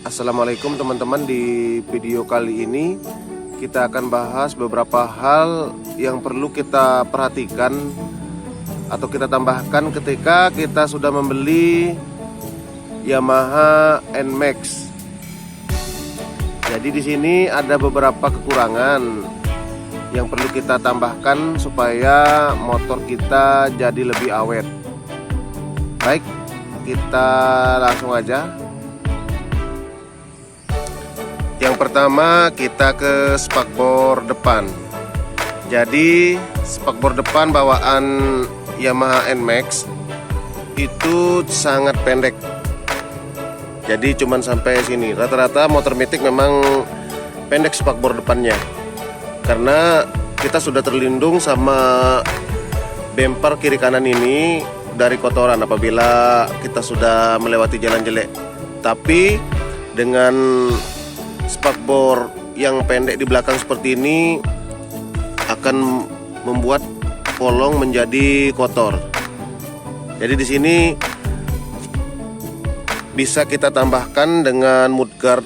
Assalamualaikum teman-teman. Di video kali ini kita akan bahas beberapa hal yang perlu kita perhatikan atau kita tambahkan ketika kita sudah membeli Yamaha NMAX. Jadi di sini ada beberapa kekurangan yang perlu kita tambahkan supaya motor kita jadi lebih awet. Baik, kita langsung aja. Yang pertama kita ke spakbor depan. Jadi spakbor depan bawaan Yamaha NMAX itu sangat pendek. Jadi cuman sampai sini. Rata-rata motor Matic memang pendek spakbor depannya, karena kita sudah terlindung sama bumper kiri kanan ini dari kotoran apabila kita sudah melewati jalan jelek. Tapi dengan spakbor yang pendek di belakang seperti ini akan membuat kolong menjadi kotor. Jadi di sini bisa kita tambahkan dengan mudguard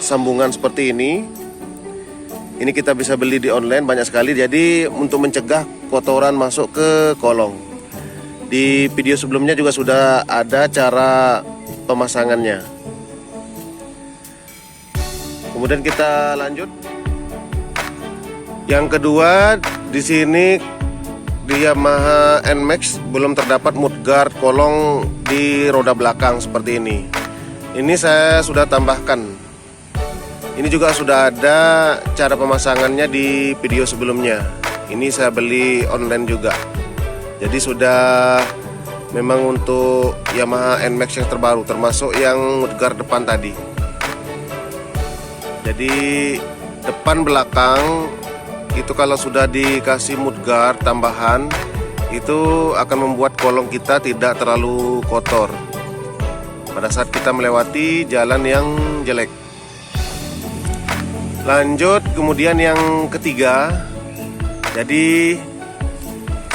sambungan seperti ini. Ini kita bisa beli di online banyak sekali. Jadi untuk mencegah kotoran masuk ke kolong. Di video sebelumnya juga sudah ada cara pemasangannya. Kemudian kita lanjut. Yang kedua, di sini di Yamaha NMAX belum terdapat mudguard kolong di roda belakang seperti ini. Ini saya sudah tambahkan. Ini juga sudah ada cara pemasangannya di video sebelumnya. Ini saya beli online juga. Jadi sudah memang untuk Yamaha NMAX yang terbaru, termasuk yang mudguard depan tadi. Jadi depan belakang itu kalau sudah dikasih mudguard tambahan, itu akan membuat kolong kita tidak terlalu kotor pada saat kita melewati jalan yang jelek. Lanjut, kemudian yang ketiga. Jadi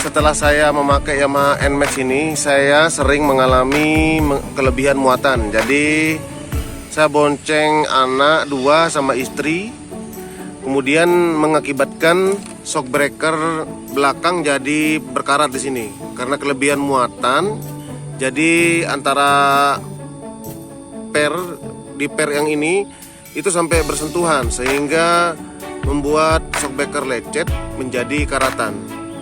setelah saya memakai Yamaha NMAX ini, saya sering mengalami kelebihan muatan. Jadi saya bonceng anak 2 sama istri, kemudian mengakibatkan shock breaker belakang jadi berkarat di sini karena kelebihan muatan. Jadi antara per yang ini itu sampai bersentuhan sehingga membuat shock breaker lecet menjadi karatan.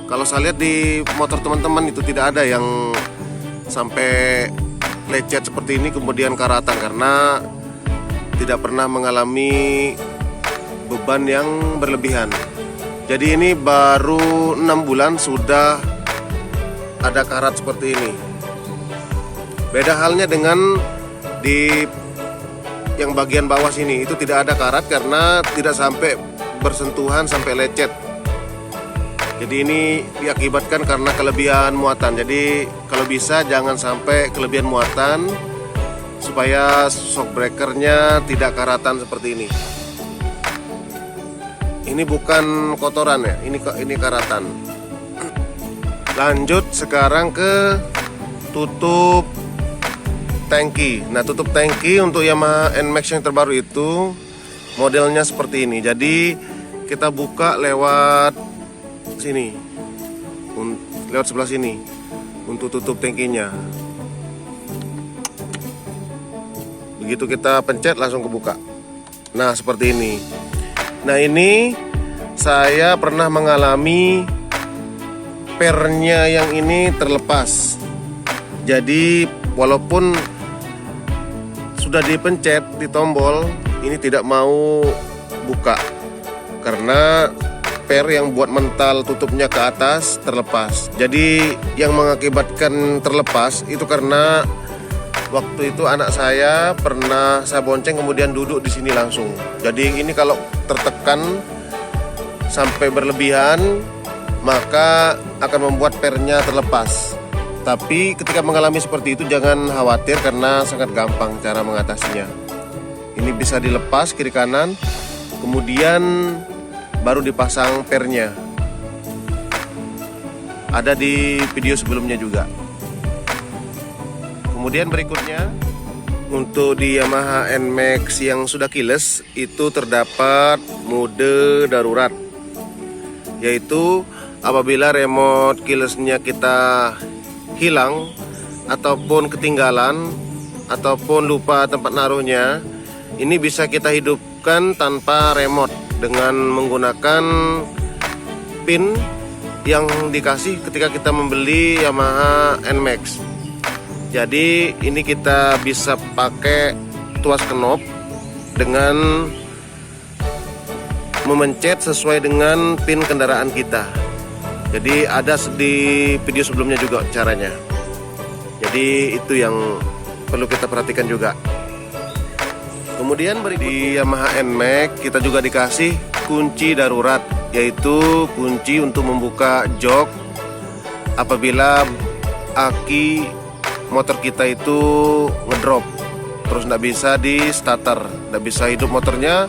Kalau saya lihat di motor teman-teman itu tidak ada yang sampai lecet seperti ini kemudian karatan, karena tidak pernah mengalami beban yang berlebihan. Jadi ini baru 6 bulan sudah ada karat seperti ini. Beda halnya dengan di yang bagian bawah sini, itu tidak ada karat karena tidak sampai bersentuhan sampai lecet. Jadi ini diakibatkan karena kelebihan muatan. Jadi kalau bisa jangan sampai kelebihan muatan supaya shock breakernya tidak karatan seperti ini. Ini bukan kotoran ya, ini karatan. Lanjut sekarang ke tutup tangki. Nah, tutup tangki untuk Yamaha NMAX yang terbaru itu modelnya seperti ini. Jadi kita buka lewat sini, lewat sebelah sini untuk tutup tangkinya. Begitu kita pencet langsung kebuka. Nah, seperti ini. Nah, ini saya pernah mengalami pernya yang ini terlepas. Jadi walaupun sudah dipencet di tombol, ini tidak mau buka karena per yang buat mental tutupnya ke atas terlepas. Jadi yang mengakibatkan terlepas itu karena waktu itu anak saya pernah saya bonceng kemudian duduk di sini langsung. Jadi ini kalau tertekan sampai berlebihan maka akan membuat pernya terlepas. Tapi ketika mengalami seperti itu jangan khawatir karena sangat gampang cara mengatasinya. Ini bisa dilepas kiri kanan, kemudian baru dipasang pernya. Ada di video sebelumnya juga. Kemudian berikutnya Untuk di Yamaha NMAX yang sudah keyless itu terdapat mode darurat, yaitu apabila remote keylessnya kita hilang ataupun ketinggalan ataupun lupa tempat naruhnya, ini bisa kita hidupkan tanpa remote dengan menggunakan pin yang dikasih ketika kita membeli Yamaha NMAX. Jadi ini kita bisa pakai tuas knob dengan memencet sesuai dengan pin kendaraan kita. Jadi ada di video sebelumnya juga caranya. Jadi itu yang perlu kita perhatikan juga. Kemudian di Yamaha NMAX kita juga dikasih kunci darurat, yaitu kunci untuk membuka jok apabila aki motor kita itu ngedrop, terus nggak bisa di starter, nggak bisa hidup motornya.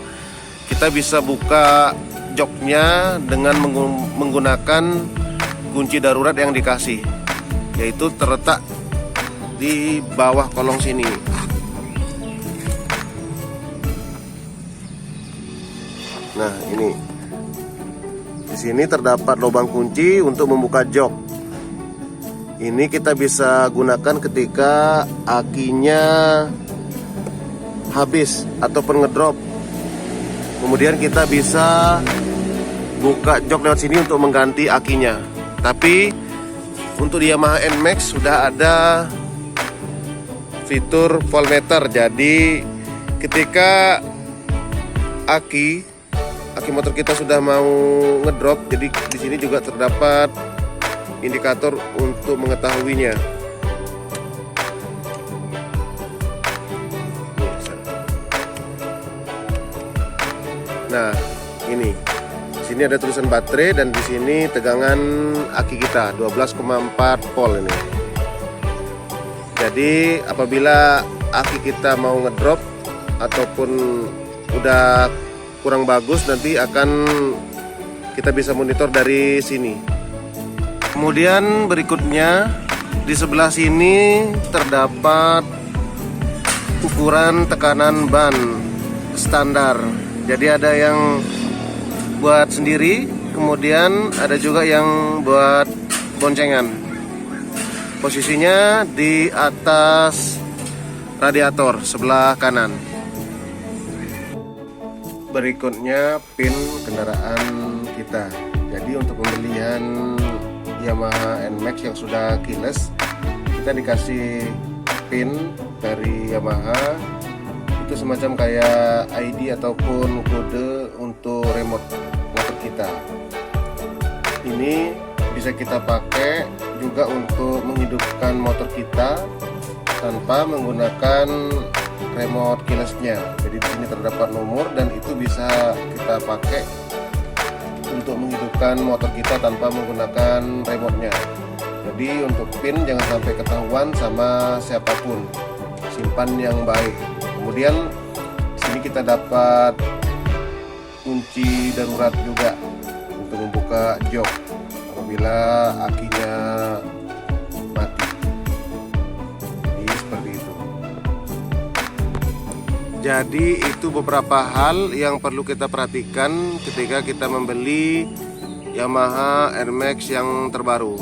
Kita bisa buka joknya dengan menggunakan kunci darurat yang dikasih, yaitu terletak di bawah kolong sini. Nah, ini di sini terdapat lubang kunci untuk membuka jok. Ini kita bisa gunakan ketika akinya habis ataupun ngedrop. Kemudian kita bisa buka jok lewat sini untuk mengganti akinya. Tapi untuk di Yamaha NMAX sudah ada fitur voltmeter. Jadi ketika aki motor kita sudah mau ngedrop, jadi di sini juga terdapat indikator untuk mengetahuinya. Nah, ini di sini ada tulisan baterai dan di sini tegangan aki kita 12,4 volt ini. Jadi apabila aki kita mau ngedrop ataupun udah kurang bagus, nanti akan kita bisa monitor dari sini. Kemudian berikutnya di sebelah sini terdapat ukuran tekanan ban standar. Jadi ada yang buat sendiri, kemudian ada juga yang buat boncengan. Posisinya di atas radiator sebelah kanan. Berikutnya pin kendaraan kita. Jadi untuk pembelian Yamaha NMAX yang sudah keyless, kita dikasih pin dari Yamaha, itu semacam kayak ID ataupun kode untuk remote motor kita. Ini bisa kita pakai juga untuk menghidupkan motor kita tanpa menggunakan remote keylessnya. Jadi di sini terdapat nomor dan itu bisa kita pakai untuk menghidupkan motor kita tanpa menggunakan remote-nya. Jadi untuk pin jangan sampai ketahuan sama siapapun. Simpan yang baik. Kemudian di sini kita dapat kunci darurat juga untuk membuka jok apabila akinya mati. Jadi seperti itu. Jadi itu beberapa hal yang perlu kita perhatikan ketika kita membeli Yamaha NMAX yang terbaru.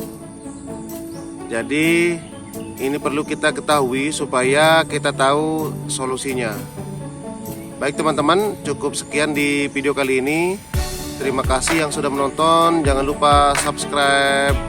Jadi ini perlu kita ketahui supaya kita tahu solusinya. Baik teman-teman, cukup sekian di video kali ini. Terima kasih yang sudah menonton. Jangan lupa subscribe,